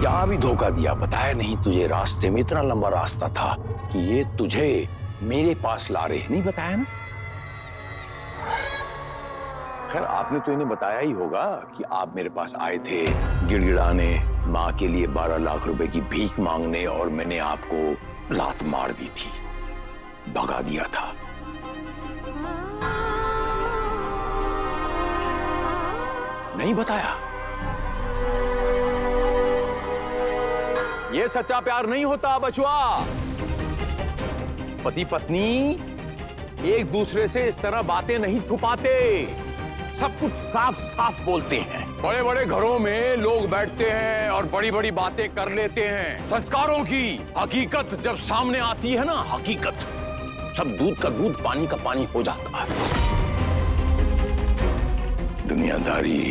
यहाँ भी धोखा दिया, बताया नहीं तुझे रास्ते में इतना लंबा रास्ता था कि ये तुझे मेरे पास ला रहे, नहीं बताया ना। खैर आपने तो इन्हें बताया ही होगा कि आप मेरे पास आए थे गिड़गिड़ाने, माँ के लिए 12 लाख रुपए की भीख मांगने, और मैंने आपको लात मार दी थी, भगा दिया था। नहीं बताया। ये सच्चा प्यार नहीं होता बचुआ। पति पत्नी एक दूसरे से इस तरह बातें नहीं छुपाते, सब कुछ साफ साफ बोलते हैं। बड़े बड़े घरों में लोग बैठते हैं और बड़ी बड़ी बातें कर लेते हैं। संस्कारों की हकीकत जब सामने आती है ना, हकीकत, सब दूध का दूध पानी का पानी हो जाता है। दुनियादारी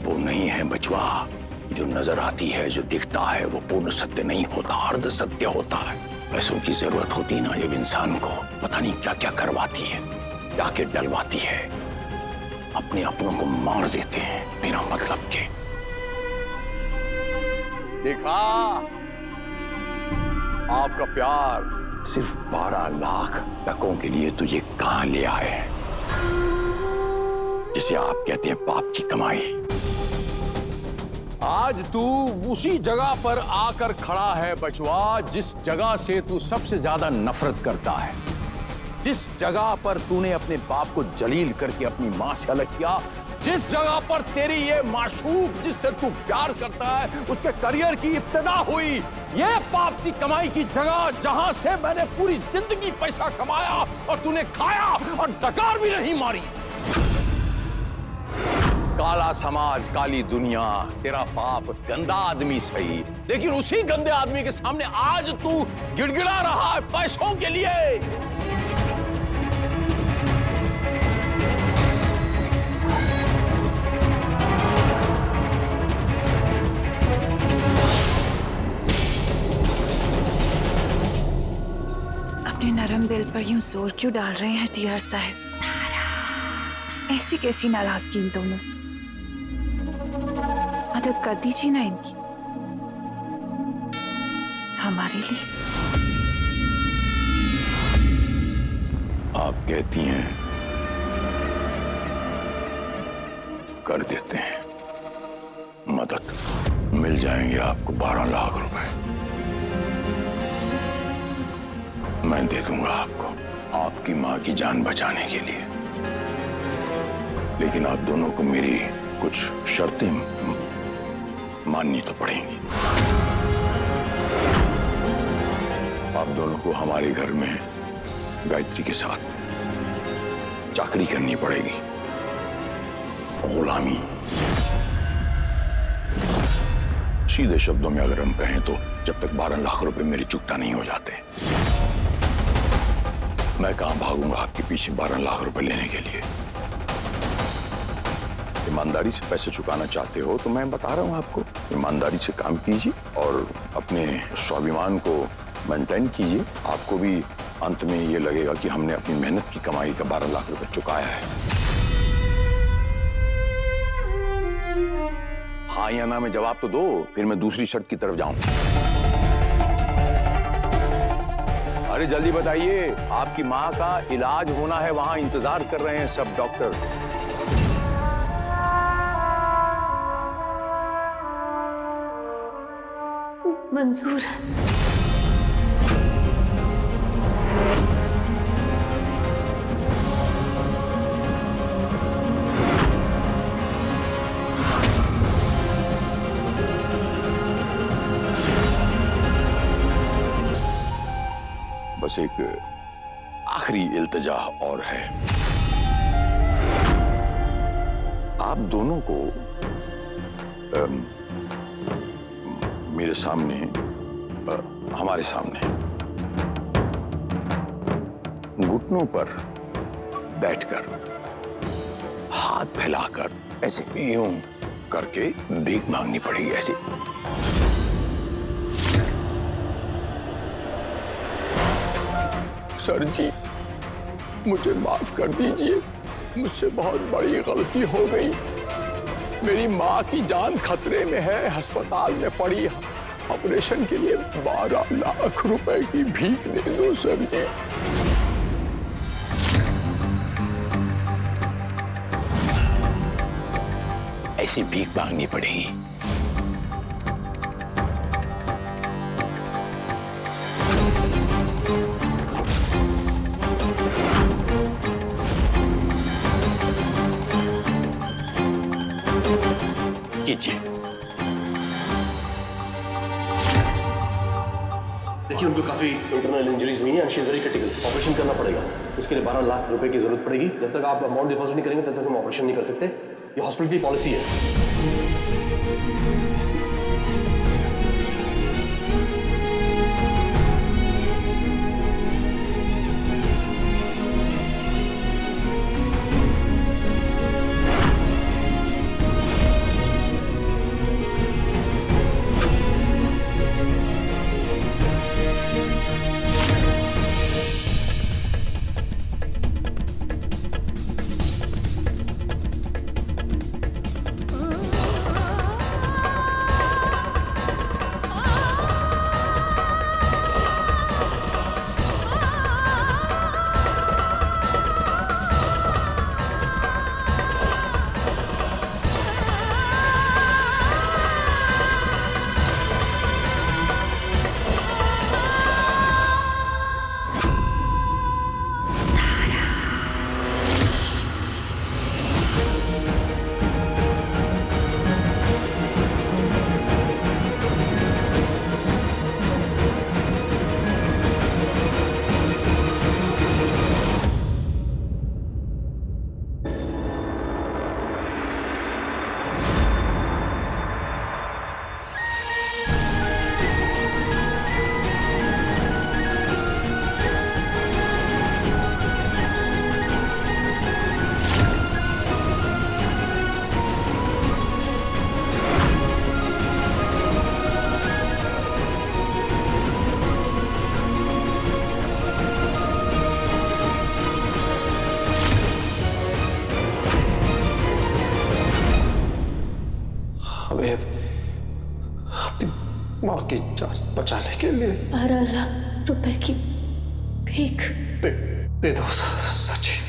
वो नहीं है बचवा, जो नजर आती है, जो दिखता है, वो पूर्ण सत्य नहीं होता, अर्ध सत्य होता है। पैसों की जरूरत होती ना जब इंसान को, पता नहीं क्या क्या करवाती है, जाके डलवाती है, अपने अपनों को मार देते हैं बिना मतलब के। देखा, आपका प्यार सिर्फ 12 लाख टकों के लिए तुझे कहां ले आए, जिसे आप कहते हैं पाप की कमाई। आज तू उसी जगह पर आकर खड़ा है बचवा, जिस जगह से तू सबसे ज्यादा नफरत करता है, जिस जगह पर तूने अपने बाप को जलील करके अपनी मां से अलग किया, जिस जगह पर तेरी ये माशूक जिससे तू प्यार करता है उसके करियर की इब्तिदा हुई, ये पाप की कमाई की जगह जहां से मैंने पूरी जिंदगी पैसा कमाया और तूने खाया और डकार भी नहीं मारी। काला समाज, काली दुनिया, तेरा बाप गंदा आदमी सही, लेकिन उसी गंदे आदमी के सामने आज तू गिड़गिड़ा रहा है पैसों के लिए। अपने नरम दिल पर यूं जोर क्यों डाल रहे हैं टीआर साहब? ऐसी कैसी नाराजगी इन दोनों से? मदद कर दीजिए ना इनकी, हमारे लिए। आप कहती हैं कर देते हैं मदद, मिल जाएंगे आपको 12 लाख रुपए, मैं दे दूंगा आपको, आपकी मां की जान बचाने के लिए। लेकिन आप दोनों को मेरी कुछ शर्तें माननी तो पड़ेंगी। आप दोनों को हमारे घर में गायत्री के साथ चाकरी करनी पड़ेगी, गुलामी। सीधे शब्दों में अगर हम कहें तो जब तक 12 लाख रुपए मेरे चुकता नहीं हो जाते, मैं कहां भागूंगा आपके पीछे 12 लाख रुपए लेने के लिए। ईमानदारी से पैसे चुकाना चाहते हो तो मैं बता रहा हूं आपको, ईमानदारी से काम कीजिए और अपने स्वाभिमान को मेंटेन कीजिए। आपको भी अंत में ये लगेगा कि हमने अपनी मेहनत की कमाई का 12 लाख रुपए चुकाया है। हाँ या ना में जवाब तो दो, फिर मैं दूसरी शर्त की तरफ जाऊं। अरे जल्दी बताइए, आपकी माँ का इलाज होना है, वहां इंतजार कर रहे हैं सब डॉक्टर। मंजूर। बस एक आखिरी इल्तिजा और है, आप दोनों को मेरे सामने, हमारे सामने घुटनों पर बैठकर, हाथ फैलाकर ऐसे यूं करके भीख मांगनी पड़ेगी, ऐसे। सर जी, मुझे माफ कर दीजिए, मुझसे बहुत बड़ी गलती हो गई। मेरी माँ की जान खतरे में है, अस्पताल में पड़ी, ऑपरेशन के लिए 12 लाख रुपए की भीख दे दो सर जी। ऐसी भीख मांगनी पड़ेगी। कीजिए। देखिए उनको काफी इंटरनल इंजरीज हुई हैं, she is very critical, operation करना पड़ेगा। उसके लिए 12 लाख रुपए की जरूरत पड़ेगी। जब तक आप अमाउंट डिपॉजिट नहीं करेंगे तब तक हम ऑपरेशन नहीं कर सकते। ये हॉस्पिटल की पॉलिसी है। हमें अपनी माँ की जान बचाने के लिए 12 लाख रुपए की भीख दे दो सर जी।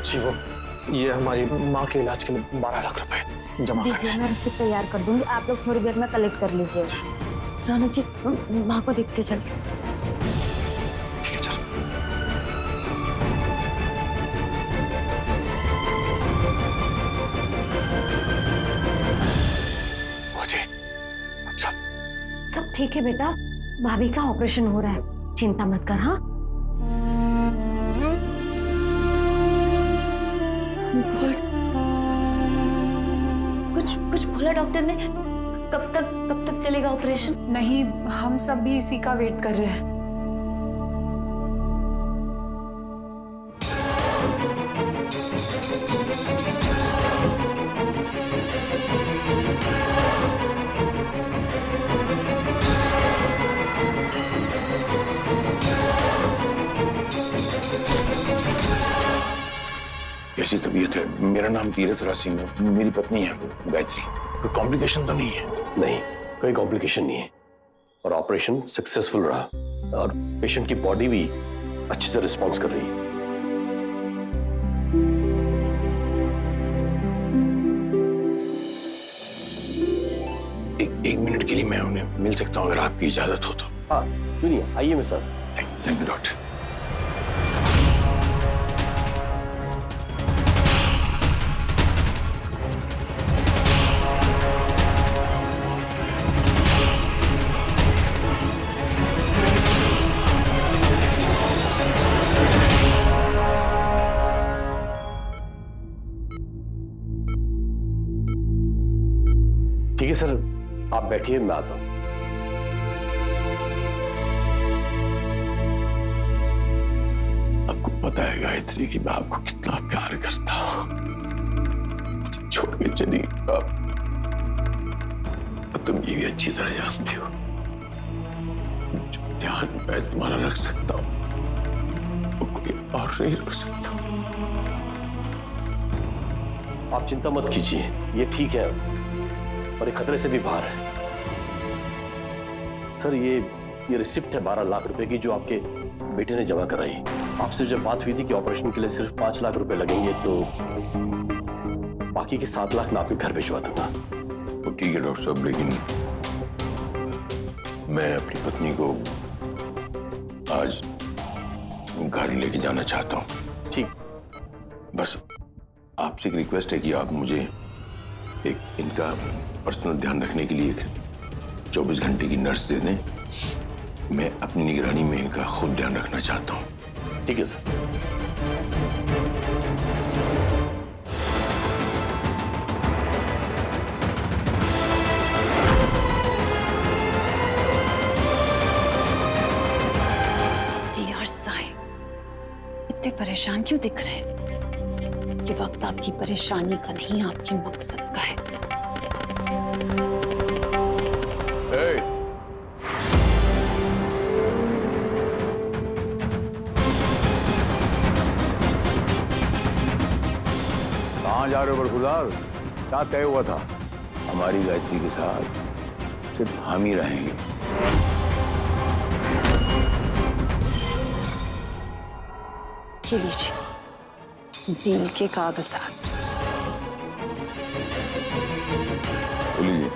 जी वो ये हमारी माँ के इलाज के लिए 12 लाख रुपए जमा कर दीजिए, मैं रिसिप्ट तैयार कर दूंगी, आप लोग थोड़ी देर में कलेक्ट कर लीजिए। रौनक जी माँ को देखते चलते। ठीक है चलो। वो जी सब ठीक है बेटा, भाभी का ऑपरेशन हो रहा है, चिंता मत कर। हाँ कुछ बोला डॉक्टर ने? कब तक चलेगा ऑपरेशन? नहीं, हम सब भी इसी का वेट कर रहे हैं। कैसी तबीयत है? मेरा नाम तीरथ सिंह है, मेरी पत्नी है गायत्री। कोई कॉम्प्लिकेशन तो नहीं है? नहीं, कोई कॉम्प्लिकेशन नहीं है और ऑपरेशन सक्सेसफुल रहा और पेशेंट की बॉडी भी अच्छे से रिस्पॉन्स कर रही है। एक मिनट के लिए मैं उन्हें मिल सकता हूँ अगर आपकी इजाजत हो तो? हाँ क्यों नहीं, आइए मैं सर। Thank you doctor. ठीक है सर, आप बैठिए, मैं आता हूं। आपको पता है गायत्री कि मैं आपको कितना प्यार करता हूं। मुझे छोड़ के चली गई आप, और तुम ये भी अच्छी तरह जानती हो। जो ध्यान मैं तुम्हारा रख सकता हूं वो कोई और नहीं रख सकता। आप चिंता मत कीजिए, ये ठीक है और ये खतरे से भी बाहर है। सर ये रिसिप्ट है 12 लाख रुपए की जो आपके बेटे ने जमा कराई। आपसे जब बात हुई थी कि ऑपरेशन के लिए सिर्फ 5 लाख रुपए लगेंगे तो बाकी के 7 लाख मैं आपके घर भिजवा दूंगा। तो ठीक है डॉक्टर साहब, लेकिन मैं अपनी पत्नी को आज घर लेके जाना चाहता हूँ। ठीक, बस आपसे एक रिक्वेस्ट है कि आप मुझे एक इनका पर्सनल ध्यान रखने के लिए 24 घंटे की नर्स दे दें। मैं अपनी निगरानी में इनका खुद ध्यान रखना चाहता हूँ। ठीक है सर। टीआर साहब, इतने परेशान क्यों दिख रहे हैं? ये वक्त आपकी परेशानी का नहीं, आपके मकसद का है। कहाँ जा रहे हो बड़खुलाल? क्या तय हुआ था? हमारी गायत्री के साथ सिर्फ हम ही रहेंगे। ये लीजिए डील के कागजात। बोलिए,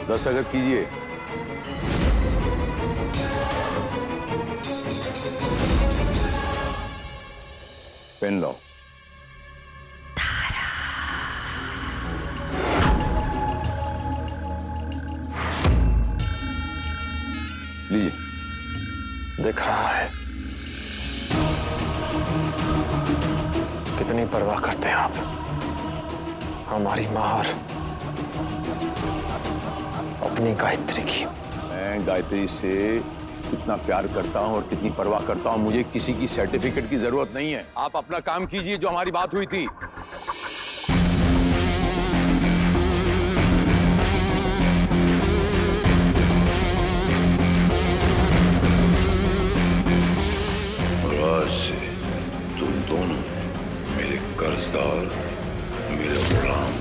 दस्तखत कीजिए। पेन लो। लीजिए। दिख रहा है कितनी परवाह करते हैं आप हमारी मां और अपनी गायत्री की। मैं गायत्री से कितना प्यार करता हूं और कितनी परवाह करता हूं, मुझे किसी की सर्टिफिकेट की जरूरत नहीं है। आप अपना काम कीजिए, जो हमारी बात हुई थी। आज से तुम दोनों मेरे कर्जदार, मेरे गुलाम।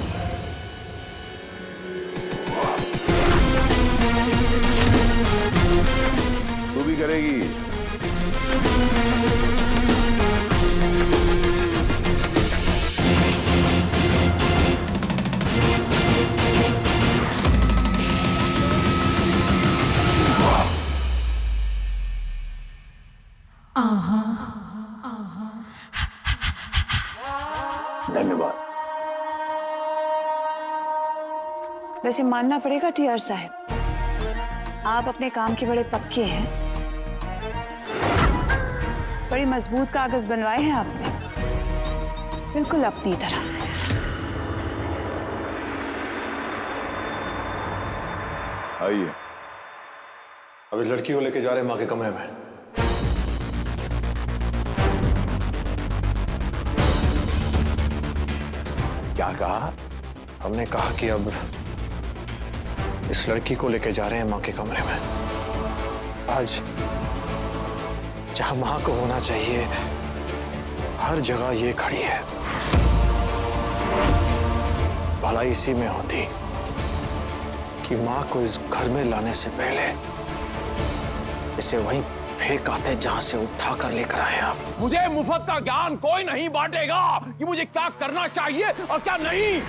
तू भी करेगी? धन्यवाद। वैसे मानना पड़ेगा टीआर साहब, आप अपने काम के बड़े पक्के हैं। बड़ी मजबूत कागज बनवाए हैं आपने, बिल्कुल अपनी तरह। आइए। अब इस लड़की को लेके जा रहे हैं मां के कमरे में। क्या कहा? हमने कहा कि अब इस लड़की को लेके जा रहे हैं मां के कमरे में। आज जहां मां को होना चाहिए हर जगह ये खड़ी है। भला इसी में होती कि माँ को इस घर में लाने से पहले इसे वहीं फेंक आते जहां से उठा कर लेकर आए आप। मुझे मुफ्त का ज्ञान कोई नहीं बांटेगा कि मुझे क्या करना चाहिए और क्या नहीं।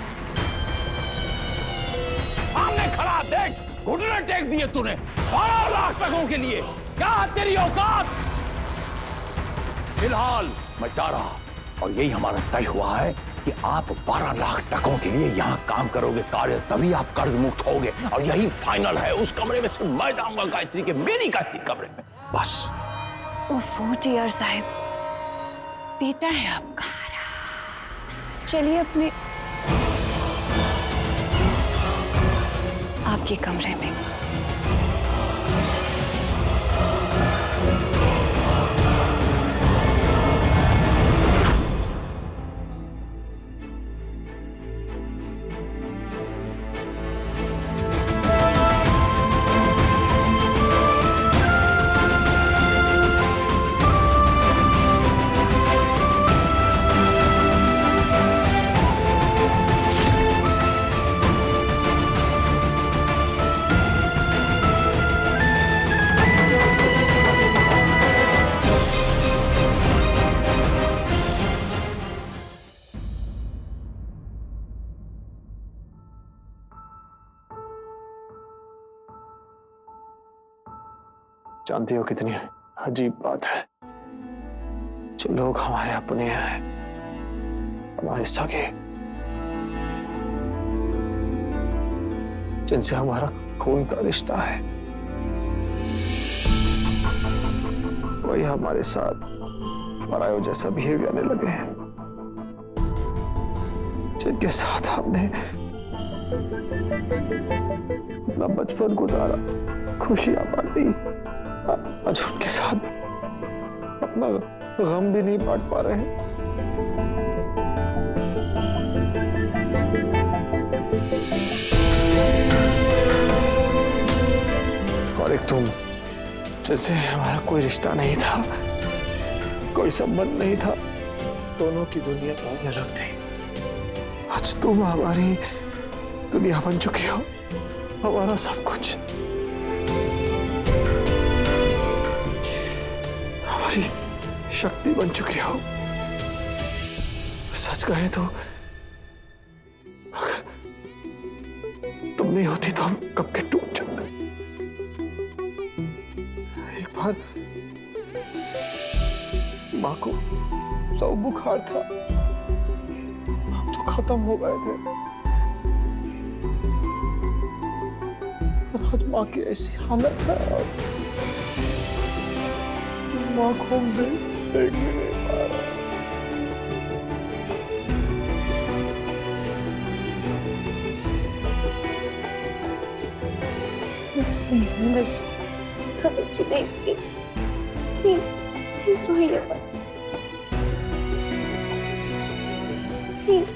सामने खड़ा देख, घुटने टेक दिए तूने 12 लाख टकों के लिए। क्या तेरी औकात? फिलहाल मैं जा रहा और यही हमारा तय हुआ है कि आप 12 लाख टकों के लिए यहाँ काम करोगे कार्य, तभी आप कर्ज मुक्त होगे। और यही फाइनल है। उस कमरे में सिर्फ मैं जाऊंगा गायत्री के, मेरी गायत्री कमरे में, बस। ओफो टीआर साहब, बेटा है आपका, चलिए अपने आपके कमरे में। जानती हो कितनी अजीब बात है, जो लोग हमारे अपने हैं, हमारे सगे, जिनसे हमारा खून का रिश्ता है, वही हमारे साथ परायों जैसा बिहेव करने लगे हैं। जिनके साथ हमने अपना बचपन गुजारा, खुशियां बांटी, आज उनके साथ अपना गम भी नहीं बांट पा रहे हैं। और एक तुम, जैसे हमारा कोई रिश्ता नहीं था, कोई संबंध नहीं था, दोनों की दुनिया अलग थी। आज तुम हमारी दुनिया बन चुकी हो, हमारा सब कुछ, हमारी शक्ति बन चुकी हो। सच कहे तो अगर तुम नहीं होती तो हम कब के टूट जाते। एक बार माँ को सौ बुखार था, हम तो खत्म हो गए थे। और आज माँ की ऐसी हालत है, माँ को देख नहीं पा रहा। मेरा बच्ची नहीं, प्लीज प्लीज प्लीज रोइए मत, प्लीज।